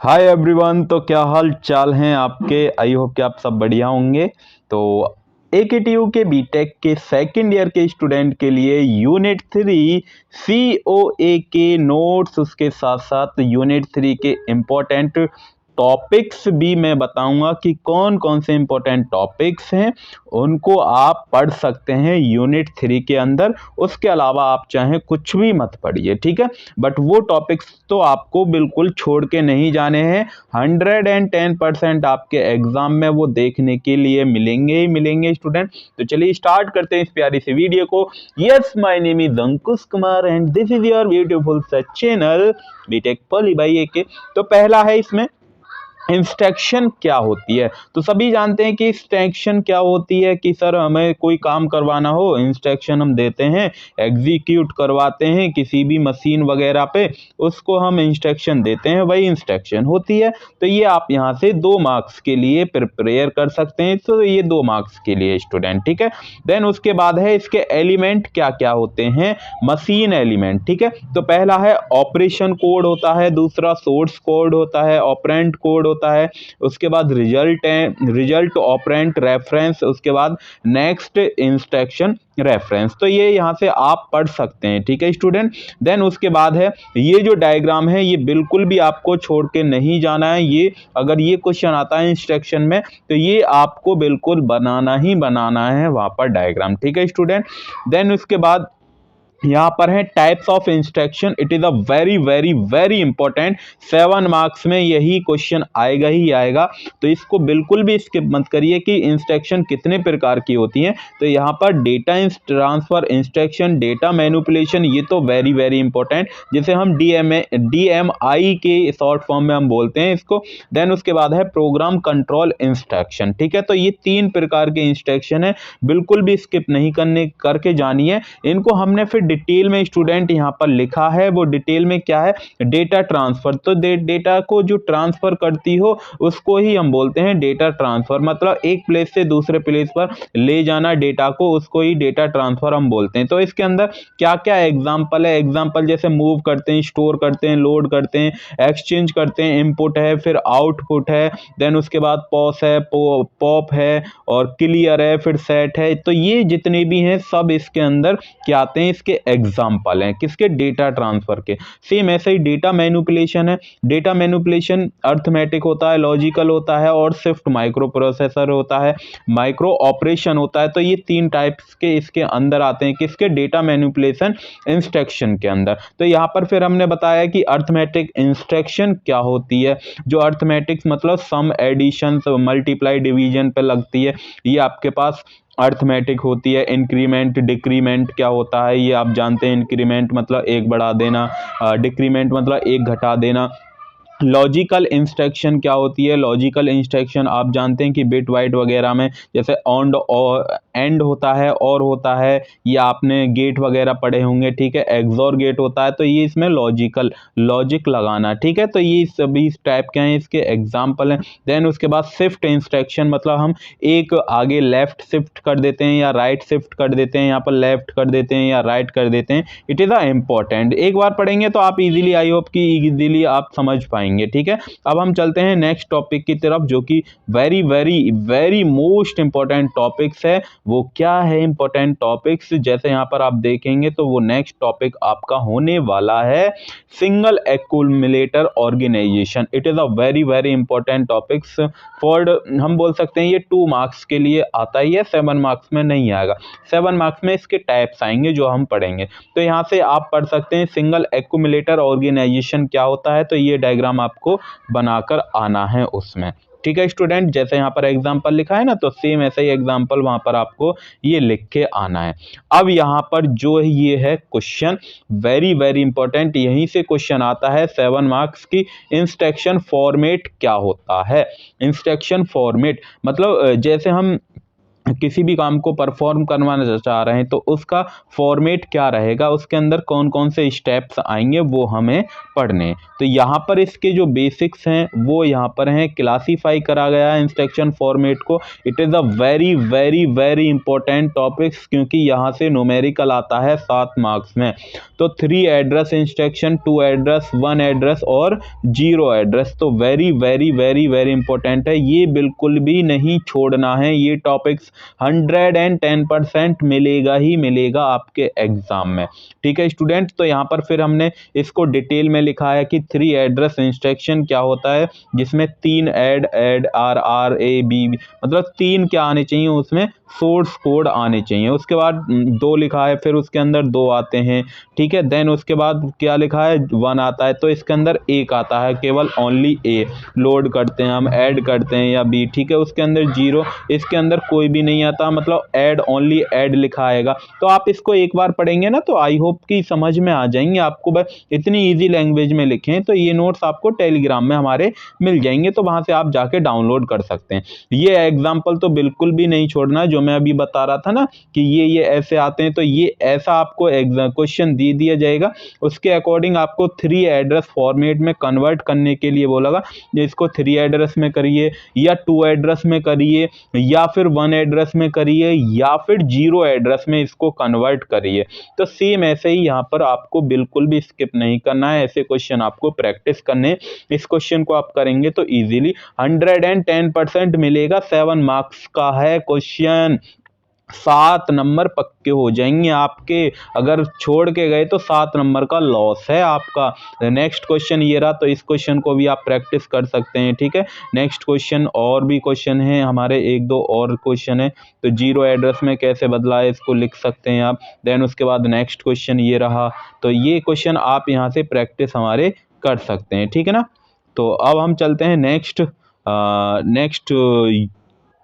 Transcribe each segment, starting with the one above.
Hi everyone. तो क्या हाल चाल हैं आपके। आई होप कि आप सब बढ़िया होंगे। तो AKTU के बीटेक के सेकंड ईयर के स्टूडेंट के लिए यूनिट 3 COA के नोट्स, उसके साथ साथ यूनिट 3 के इम्पोर्टेंट टॉपिक्स भी मैं बताऊंगा कि कौन कौन से इम्पोर्टेंट टॉपिक्स हैं, उनको आप पढ़ सकते हैं यूनिट 3 के अंदर। उसके अलावा आप चाहें कुछ भी मत पढ़िए, ठीक है। बट वो टॉपिक्स तो आपको बिल्कुल छोड़ के नहीं जाने हैं। 110% आपके एग्जाम में वो देखने के लिए मिलेंगे ही मिलेंगे स्टूडेंट। तो चलिए स्टार्ट करते हैं इस प्यारी सी वीडियो को। Yes, my name is Ankush Kumar and this is your beautiful such channel BTech poly by AK। तो पहला है इसमें इंस्ट्रक्शन क्या होती है। तो सभी जानते हैं कि इंस्ट्रक्शन क्या होती है कि सर हमें कोई काम करवाना हो, इंस्ट्रक्शन हम देते हैं, एग्जीक्यूट करवाते हैं किसी भी मशीन वगैरह पे, उसको हम इंस्ट्रक्शन देते हैं, वही इंस्ट्रक्शन होती है। तो ये आप यहाँ से 2 मार्क्स के लिए प्रिपेयर कर सकते हैं। तो ये 2 मार्क्स के लिए स्टूडेंट, ठीक है। देन उसके बाद है इसके एलिमेंट क्या क्या होते हैं, मशीन एलिमेंट, ठीक है। तो पहला है ऑपरेशन कोड होता है, दूसरा सोर्स कोड होता है, ऑपरेंट कोड होता है, उसके बाद रिजल्ट है, रिजल्ट ऑपरेंट रेफरेंस, उसके बाद नेक्स्ट इंस्ट्रक्शन रेफरेंस। तो ये यहाँ से आप पढ़ सकते हैं, ठीक है स्टूडेंट। देन उसके बाद है ये जो डायग्राम है, ये बिल्कुल भी आपको छोड़ के नहीं जाना है। ये अगर ये क्वेश्चन आता है इंस्ट्रक्शन में तो ये आपको बिल्कुल बनाना ही बनाना है वहां पर डायग्राम, ठीक है स्टूडेंट। देन उसके बाद यहाँ पर है types of instruction. It is a very very very important. 7 marks में यही क्वेश्चन आएगा ही आएगा। तो इसको बिल्कुल भी स्किप मत करिए कि इंस्ट्रक्शन कितने प्रकार की होती हैं। तो यहाँ पर data transfer instruction, data manipulation, ये तो वेरी वेरी इंपॉर्टेंट, जिसे हम DMI के शॉर्ट फॉर्म में हम बोलते हैं इसको। देन उसके बाद है प्रोग्राम कंट्रोल इंस्ट्रक्शन, ठीक है। तो ये 3 प्रकार के इंस्ट्रक्शन है, बिल्कुल भी स्किप नहीं करके जानिए इनको। हमने फिर डिटेल में स्टूडेंट यहाँ पर लिखा है, वो डिटेल में क्या है, डेटा ट्रांसफर। तो डेटा को जो ट्रांसफर करती हो उसको ही हम बोलते हैं डेटा ट्रांसफर। मतलब एक प्लेस से दूसरे प्लेस पर ले जाना डेटा को, उसको ही डेटा ट्रांसफर हम बोलते हैं। तो इसके अंदर क्या क्या एग्जाम्पल है, एग्जाम्पल जैसे मूव करते हैं, स्टोर करते हैं, लोड करते हैं, एक्सचेंज करते हैं, इनपुट है, फिर आउटपुट है, देन उसके बाद पॉस है, पॉप है, और क्लियर है, फिर सेट है। तो ये जितने भी हैं सब इसके अंदर क्या आते हैं, इसके एग्जाम्पल हैं किसके, डेटा ट्रांसफर के। सेम ऐसे ही डेटा मैनिपुलेशन है। डेटा मैनिपुलेशन अर्थमेटिक होता है, लॉजिकल होता है, और स्विफ्ट माइक्रो प्रोसेसर होता है, माइक्रो ऑपरेशन होता है। तो ये 3 टाइप्स के इसके अंदर आते हैं किसके, डेटा मैनिपुलेशन इंस्ट्रक्शन के अंदर। तो यहाँ पर फिर हमने बताया कि अर्थमेटिक इंस्ट्रक्शन क्या होती है। जो अर्थमेटिक्स मतलब सम, एडिशन, मल्टीप्लाई, डिवीजन पे लगती है, ये आपके पास अर्थमेटिक होती है। इंक्रीमेंट डिक्रीमेंट क्या होता है, ये आप जानते हैं। इंक्रीमेंट मतलब एक बढ़ा देना, डिक्रीमेंट मतलब एक घटा देना। लॉजिकल इंस्ट्रक्शन क्या होती है, लॉजिकल इंस्ट्रक्शन आप जानते हैं कि बिट वाइट वगैरह में जैसे ऑन और एंड होता है, और होता है, ये आपने गेट वगैरह पढ़े होंगे, ठीक है। एक्सॉर गेट होता है। तो ये इसमें लॉजिक लगाना, ठीक है। तो ये सभी टाइप के हैं, इसके एग्जाम्पल हैं। देन उसके बाद शिफ्ट इंस्ट्रक्शन, मतलब हम एक आगे लेफ्ट शिफ्ट कर देते हैं या राइट शिफ्ट कर देते हैं, यहाँ पर लेफ्ट कर देते हैं या राइट कर देते हैं। इट इज़ अ इम्पॉर्टेंट, एक बार पढ़ेंगे तो आप इजीली, आई होप कि इजीली आप समझ पाएंगे, ठीक है। अब हम चलते हैं नेक्स्ट टॉपिक की तरफ, जो कि very very very most important topics है। वो क्या है इंपॉर्टेंट टॉपिक्स, जैसे यहाँ पर आप देखेंगे तो वो नेक्स्ट टॉपिक आपका होने वाला है single accumulator organisation. It is a very very important topics for, हम बोल सकते हैं ये 2 मार्क्स के लिए आता ही है, 7 मार्क्स में नहीं आएगा। 7 मार्क्स में इसके टाइप्स आएंगे जो हम पढ़ेंगे। तो यहाँ से आप पढ़ सकते हैं सिंगल एक्यूमुलेटर ऑर्गेनाइजेशन क्या होता है। तो ये डायग्राम आपको बनाकर आना है उसमें, ठीक है स्टूडेंट। जैसे यहाँ पर एग्जाम्पल लिखा है ना, तो सेम ऐसा ही एग्जाम्पल वहां पर आपको ये लिख के आना है। अब यहाँ पर जो ये है क्वेश्चन वेरी वेरी इंपॉर्टेंट, यहीं से क्वेश्चन आता है 7 मार्क्स की। इंस्ट्रक्शन फॉर्मेट क्या होता है। इंस्ट्रक्शन फॉर्मेट मतलब जैसे हम किसी भी काम को परफॉर्म करवाना चाह रहे हैं तो उसका फॉर्मेट क्या रहेगा, उसके अंदर कौन कौन से स्टेप्स आएंगे वो हमें पढ़ने हैं। तो यहाँ पर इसके जो बेसिक्स हैं वो यहाँ पर हैं। क्लासीफाई करा गया है इंस्ट्रक्शन फॉर्मेट को। It is a very very very important topics, क्योंकि यहाँ से न्यूमेरिकल आता है 7 मार्क्स में। तो 3 एड्रेस इंस्ट्रक्शन, 2 एड्रेस, 1 एड्रेस और 0 एड्रेस, तो very very very very important है। ये बिल्कुल भी नहीं छोड़ना है। ये टॉपिक्स 110% मिलेगा ही मिलेगा आपके एग्जाम में। ठीक है स्टूडेंट, तो यहाँ पर फिर हमने इसको डिटेल में लिखा है कि 3 एड्रेस इंस्ट्रक्शन क्या होता है, जिसमें 3 add R R A B, मतलब 3 क्या आने चाहिए उसमें, सोर्स कोड आने चाहिए। उसके बाद 2 लिखा है, फिर उसके अंदर 2 आते हैं। ठीक है, देन उसके बाद क्या लिखा है, 1 आता है, तो इसके अंदर 1 आता है, केवल ओनली ए लोड करते हैं हम, ऐड करते हैं या बी। ठीक है, उसके अंदर 0, इसके अंदर कोई भी नहीं आता, मतलब ऐड ओनली ऐड लिखा आएगा। तो आप इसको एक बार पढ़ेंगे ना तो आई होप कि समझ में आ जाएंगे आपको। बस इतनी ईजी लैंग्वेज में लिखें, तो ये नोट्स आपको टेलीग्राम में हमारे मिल जाएंगे, तो वहां से आप जाके डाउनलोड कर सकते हैं। ये एग्जाम्पल तो बिल्कुल भी नहीं छोड़ना, जो मैं अभी बता रहा था ना कि ये ऐसे आते हैं, तो ये ऐसा आपको क्वेश्चन दे दिया जाएगा, उसके अकॉर्डिंग आपको 3 एड्रेस फॉर्मेट में कन्वर्ट करने के लिए बोलेगा। इसको 3 एड्रेस में करिए, या 2 एड्रेस में करिए, या फिर 1 एड्रेस में करिए, या फिर 0 एड्रेस में इसको कन्वर्ट करिए। तो सेम ऐसे ही यहाँ पर आपको बिल्कुल भी स्किप नहीं करना है, ऐसे क्वेश्चन आपको प्रैक्टिस करने। इस क्वेश्चन को आप करेंगे तो इजीली 110% मिलेगा। 7 मार्क्स का है क्वेश्चन, 7 नंबर पक्के हो जाएंगे आपके। अगर छोड़ के गए तो 7 नंबर का लॉस है आपका। नेक्स्ट क्वेश्चन ये रहा, तो इस क्वेश्चन को भी आप प्रैक्टिस कर सकते हैं। ठीक है, नेक्स्ट क्वेश्चन और भी क्वेश्चन है हमारे, 1-2 और क्वेश्चन है। तो 0 एड्रेस में कैसे बदला है इसको लिख सकते हैं आप। देन उसके बाद नेक्स्ट क्वेश्चन ये रहा, तो ये क्वेश्चन आप यहाँ से प्रैक्टिस हमारे कर सकते हैं। ठीक है ना, तो अब हम चलते हैं नेक्स्ट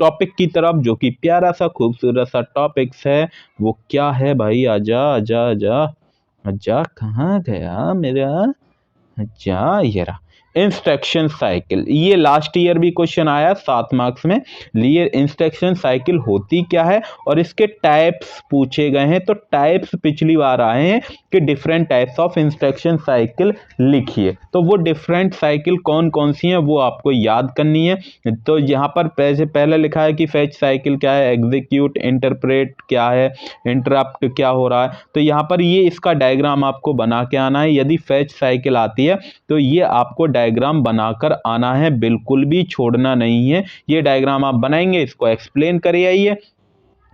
टॉपिक की तरफ, जो कि प्यारा सा खूबसूरत सा टॉपिक्स है। वो क्या है भाई, आजा आजा आजा आजा, कहाँ गया मेरा, अच्छा ये रहा, इंस्ट्रक्शन साइकिल। ये लास्ट ईयर भी क्वेश्चन आया 7 मार्क्स में। लिए इंस्ट्रक्शन साइकिल होती क्या है और इसके टाइप्स पूछे गए हैं। तो टाइप्स पिछली बार आए हैं कि different types of instruction cycle लिखिए, तो वो डिफरेंट साइकिल कौन कौन सी हैं वो आपको याद करनी है। तो यहाँ पर पहले लिखा है कि फेच साइकिल क्या है, एग्जीक्यूट, इंटरप्रेट क्या है, इंटरप्ट क्या हो रहा है। तो यहाँ पर ये इसका डायग्राम आपको बना के आना है। यदि फेच साइकिल आती है तो ये आपको डायग्राम बनाकर आना है, बिल्कुल भी छोड़ना नहीं है। ये डायग्राम आप बनाएंगे, इसको एक्सप्लेन करे आइए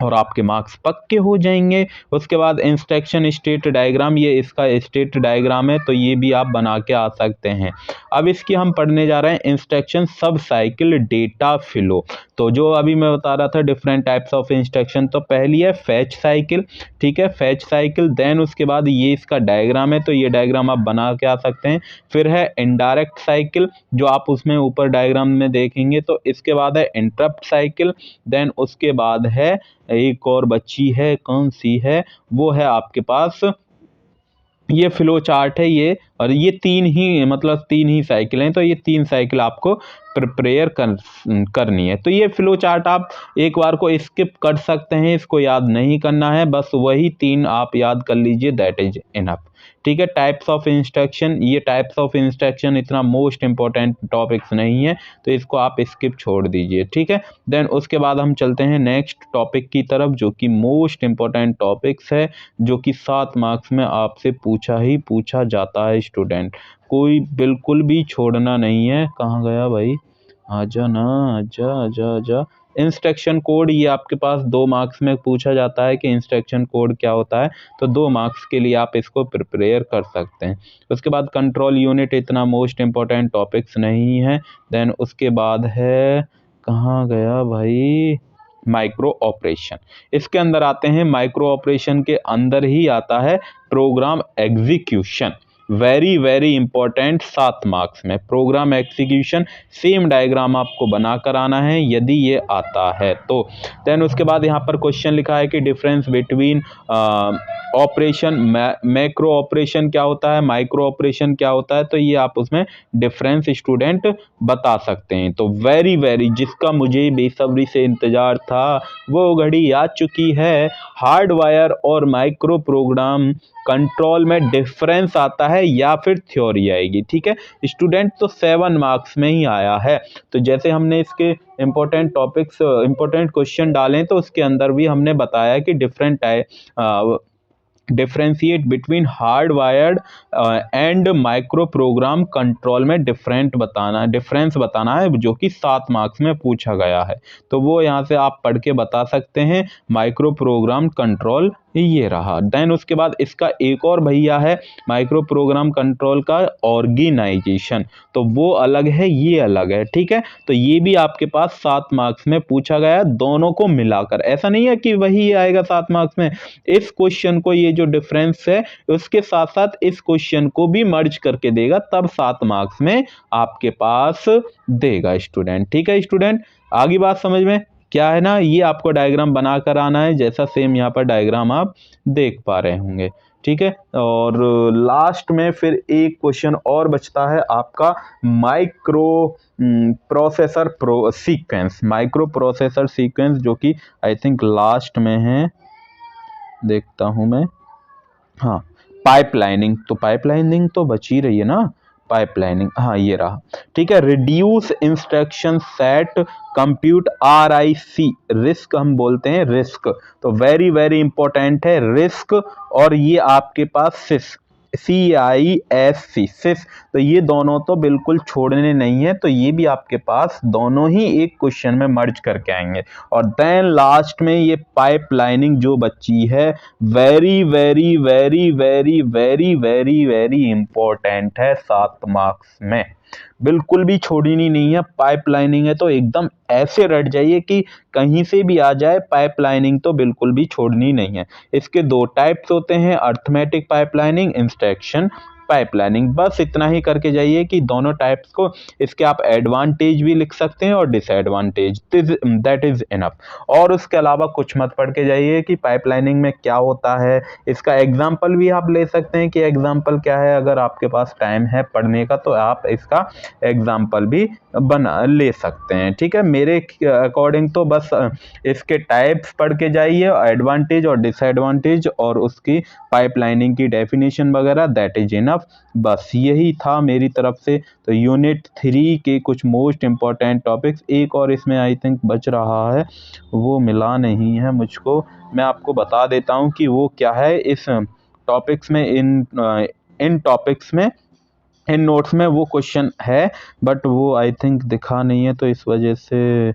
और आपके मार्क्स पक्के हो जाएंगे। उसके बाद इंस्ट्रक्शन स्टेट डायग्राम, ये इसका स्टेट डायग्राम है, तो ये भी आप बना के आ सकते हैं। अब इसकी हम पढ़ने जा रहे हैं इंस्ट्रक्शन सब साइकिल डेटा फ्लो। तो जो अभी मैं बता रहा था डिफरेंट टाइप्स ऑफ इंस्ट्रक्शन, तो पहली है फैच साइकिल। ठीक है, फैच साइकिल। देन उसके बाद ये इसका डायग्राम है, तो ये डायग्राम आप बना के आ सकते हैं। फिर है इनडायरेक्ट साइकिल, जो आप उसमें ऊपर डायग्राम में देखेंगे। तो इसके बाद है इंटरप्ट साइकिल। देन उसके बाद है एक और बच्ची है, कौन सी है, वो है आपके पास ये फ्लो चार्ट है ये, और ये 3 ही साइकिल हैं। तो ये 3 साइकिल आपको प्रिपेयर करनी है। तो ये फ्लो चार्ट आप एक बार को स्किप कर सकते हैं, इसको याद नहीं करना है, बस वही 3 आप याद कर लीजिए, दैट इज इनफ। ठीक है, टाइप्स ऑफ इंस्ट्रक्शन, ये टाइप्स ऑफ इंस्ट्रक्शन इतना मोस्ट इंपॉर्टेंट टॉपिक्स नहीं है, तो इसको आप स्किप छोड़ दीजिए। ठीक है, देन उसके बाद हम चलते हैं नेक्स्ट टॉपिक की तरफ, जो कि मोस्ट इंपॉर्टेंट टॉपिक्स है, जो कि 7 मार्क्स में आपसे पूछा जाता है स्टूडेंट। कोई बिल्कुल भी छोड़ना नहीं है। कहाँ गया भाई, आजा ना, आजा आजा आजा। इंस्ट्रक्शन कोड, ये आपके पास 2 मार्क्स में पूछा जाता है कि इंस्ट्रक्शन कोड क्या होता है, तो 2 मार्क्स के लिए आप इसको प्रिपेयर कर सकते हैं। उसके बाद कंट्रोल यूनिट, इतना मोस्ट इंपॉर्टेंट टॉपिक्स नहीं है। देन उसके बाद है, कहाँ गया भाई, माइक्रो ऑपरेशन। इसके अंदर आते हैं, माइक्रो ऑपरेशन के अंदर ही आता है program execution. Very very important 7 marks में। प्रोग्राम एग्जीक्यूशन सेम डायग्राम आपको बनाकर आना है यदि ये आता है तो। देन उसके बाद यहाँ पर क्वेश्चन लिखा है कि difference between operation, macro operation क्या होता है, माइक्रो ऑपरेशन क्या होता है, तो ये आप उसमें डिफरेंस स्टूडेंट बता सकते हैं। तो वेरी वेरी जिसका मुझे बेसब्री से इंतजार था वो घड़ी आ चुकी है। हार्डवायर और माइक्रो प्रोग्राम कंट्रोल में डिफरेंस आता है या फिर थ्योरी आएगी। ठीक है स्टूडेंट, तो 7 मार्क्स में ही आया है। तो जैसे हमने इसके इंपॉर्टेंट टॉपिक्स, इंपॉर्टेंट क्वेश्चन डालें तो उसके अंदर भी हमने बताया कि differentiate between hard wired and micro program control में डिफरेंस बताना है, जो कि 7 मार्क्स में पूछा गया है। तो वो यहाँ से आप पढ़ के बता सकते हैं। माइक्रो प्रोग्राम कंट्रोल ये रहा। देन उसके बाद इसका एक और भैया है माइक्रो प्रोग्राम कंट्रोल का ऑर्गेनाइजेशन, तो वो अलग है, ये अलग है। ठीक है, तो ये भी आपके पास 7 मार्क्स में पूछा गया है, दोनों को मिलाकर। ऐसा नहीं है कि वही आएगा 7 मार्क्स में, इस क्वेश्चन को, ये जो डिफरेंस है उसके साथ साथ इस क्वेश्चन को भी मर्ज करके देगा, तब 7 मार्क्स में आपके पास देगा स्टूडेंट। ठीक है स्टूडेंट, आगे बात समझ में क्या है ना, ये आपको डायग्राम बनाकर आना है, जैसा सेम यहाँ पर डायग्राम आप देख पा रहे होंगे। ठीक है, और लास्ट में फिर एक क्वेश्चन और बचता है आपका micro processor sequence, micro processor sequence, जो कि आई थिंक लास्ट में है, देखता हूं मैं। हाँ, पाइपलाइनिंग, तो पाइपलाइनिंग तो बच ही रही है ना, पाइपलाइनिंग, हाँ ये रहा। ठीक है, reduce instruction set compute RISC, risk हम बोलते हैं, रिस्क, तो वेरी वेरी इंपॉर्टेंट है रिस्क। और ये आपके पास CISC, सिस, तो ये दोनों तो बिल्कुल छोड़ने नहीं है, तो ये भी आपके पास दोनों ही एक क्वेश्चन में मर्ज करके आएंगे। और देन लास्ट में ये पाइपलाइनिंग जो बच्ची है, very very very very very very very important है 7 मार्क्स में, बिल्कुल भी छोड़नी नहीं है। पाइपलाइनिंग है तो एकदम ऐसे रट जाइए कि कहीं से भी आ जाए, पाइपलाइनिंग तो बिल्कुल भी छोड़नी नहीं है। इसके 2 टाइप्स होते हैं, अर्थमेटिक पाइपलाइनिंग, इंस्ट्रक्शन पाइपलाइनिंग, बस इतना ही करके जाइए कि दोनों टाइप्स को, इसके आप एडवांटेज भी लिख सकते हैं और डिसएडवांटेज, दैट इज इनफ। और उसके अलावा कुछ मत पढ़ के जाइए कि पाइपलाइनिंग में क्या होता है, इसका एग्जाम्पल भी आप ले सकते हैं कि एग्जाम्पल क्या है। अगर आपके पास टाइम है पढ़ने का तो आप इसका एग्जाम्पल भी बना ले सकते हैं। ठीक है, मेरे अकॉर्डिंग तो बस इसके टाइप्स पढ़ के जाइए, एडवांटेज और डिसएडवांटेज, और उसकी पाइपलाइनिंग की डेफिनेशन वगैरह, दैट इज इनफ। बस यही था मेरी तरफ से। तो यूनिट 3 के कुछ मोस्ट इंपॉर्टेंट टॉपिक्स, एक और इसमें आई थिंक बच रहा है, वो मिला नहीं है मुझको, मैं आपको बता देता हूँ कि वो क्या है। इस टॉपिक्स में, इन टॉपिक्स में, इन नोट्स में वो क्वेश्चन है, बट वो आई थिंक दिखा नहीं है, तो इस वजह से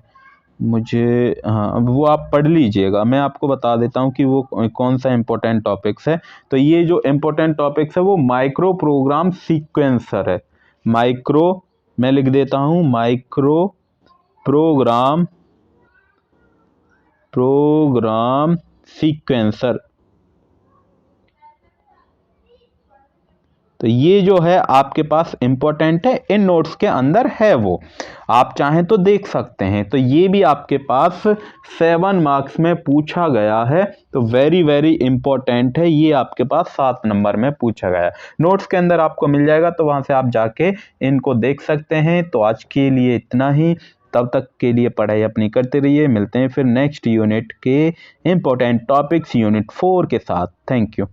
मुझे, हाँ वो आप पढ़ लीजिएगा। मैं आपको बता देता हूँ कि वो कौन सा इंपॉर्टेंट टॉपिक्स है। तो ये जो इंपॉर्टेंट टॉपिक्स है वो माइक्रो प्रोग्राम सीक्वेंसर है। माइक्रो, मैं लिख देता हूँ, माइक्रो प्रोग्राम सीक्वेंसर। तो ये जो है आपके पास इंपॉर्टेंट है, इन नोट्स के अंदर है, वो आप चाहें तो देख सकते हैं। तो ये भी आपके पास 7 मार्क्स में पूछा गया है, तो वेरी वेरी इंपॉर्टेंट है, ये आपके पास 7 नंबर में पूछा गया है। नोट्स के अंदर आपको मिल जाएगा, तो वहां से आप जाके इनको देख सकते हैं। तो आज के लिए इतना ही, तब तक के लिए पढ़ाई अपनी करते रहिए। मिलते हैं फिर नेक्स्ट यूनिट के इंपॉर्टेंट टॉपिक्स यूनिट 4 के साथ। Thank you.